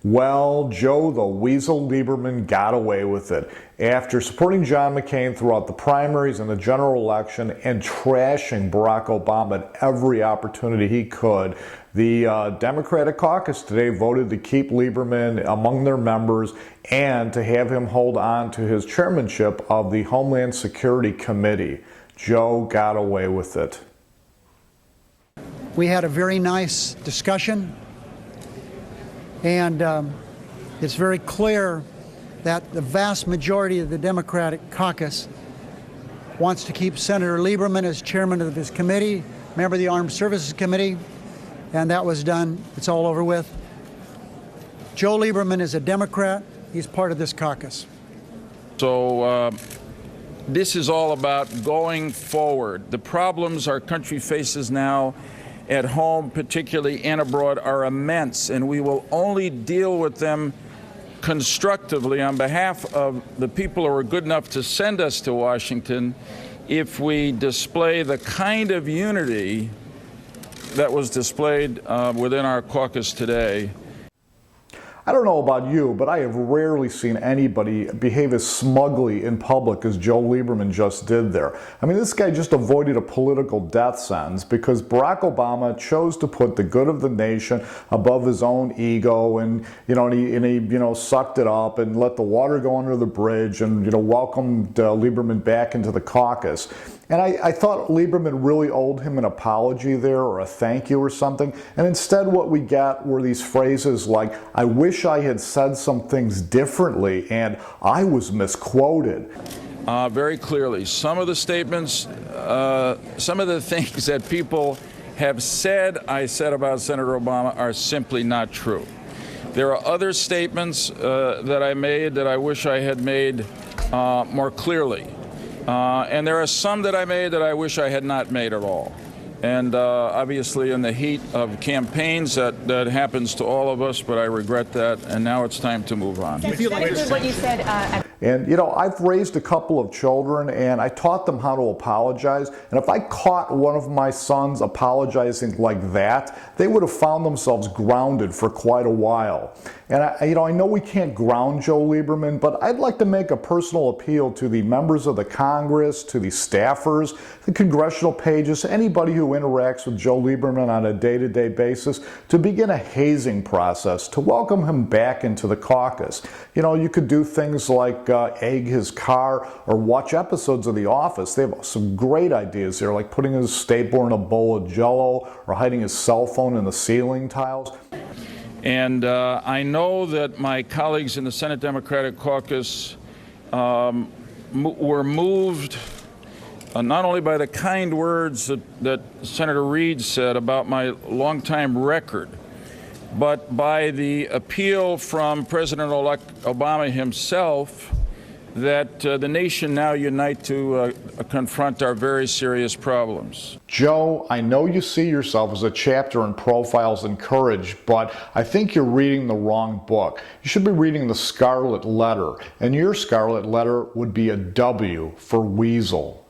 Well, Joe the Weasel Lieberman got away with it. After supporting John McCain throughout the primaries and the general election and trashing Barack Obama at every opportunity he could, the Democratic Caucus today voted to keep Lieberman among their members and to have him hold on to his chairmanship of the Homeland Security Committee. Joe got away with it. We had a very nice discussion. And it's very clear that the vast majority of the Democratic Caucus wants to keep Senator Lieberman as chairman of his committee, member of the Armed Services Committee, and that was done. It's all over with. Joe Lieberman is a Democrat. He's part of this caucus. So this is all about going forward. The problems our country faces now at home, particularly and abroad, are immense, and we will only deal with them constructively on behalf of the people who are good enough to send us to Washington if we display the kind of unity that was displayed within our caucus today. I don't know about you, but I have rarely seen anybody behave as smugly in public as Joe Lieberman just did there. I mean, this guy just avoided a political death sentence because Barack Obama chose to put the good of the nation above his own ego, and he sucked it up and let the water go under the bridge, and welcomed Lieberman back into the caucus. And I thought Lieberman really owed him an apology there, or a thank you or something. And instead what we got were these phrases like, "I wish I had said some things differently," and "I was misquoted." Very clearly, some of the statements, some of the things that people have said I said about Senator Obama are simply not true. There are other statements that I made that I wish I had made more clearly. And there are some that I made that I wish I had not made at all. And obviously in the heat of campaigns, that happens to all of us, but I regret that, and now it's time to move on. What you said And I've raised a couple of children, and I taught them how to apologize. And if I caught one of my sons apologizing like that, they would have found themselves grounded for quite a while. And I know we can't ground Joe Lieberman, but I'd like to make a personal appeal to the members of the Congress, to the staffers, the congressional pages, anybody who interacts with Joe Lieberman on a day-to-day basis, to begin a hazing process to welcome him back into the caucus. You could do things like egg his car or watch episodes of The Office. They have some great ideas here, like putting his stapler in a bowl of Jell-O or hiding his cell phone in the ceiling tiles. And I know that my colleagues in the Senate Democratic Caucus were moved not only by the kind words that Senator Reid said about my longtime record, but by the appeal from President-elect Obama himself that the nation now unite to confront our very serious problems. Joe, I know you see yourself as a chapter in Profiles in Courage, but I think you're reading the wrong book. You should be reading the Scarlet Letter, and your Scarlet Letter would be a W for Weasel.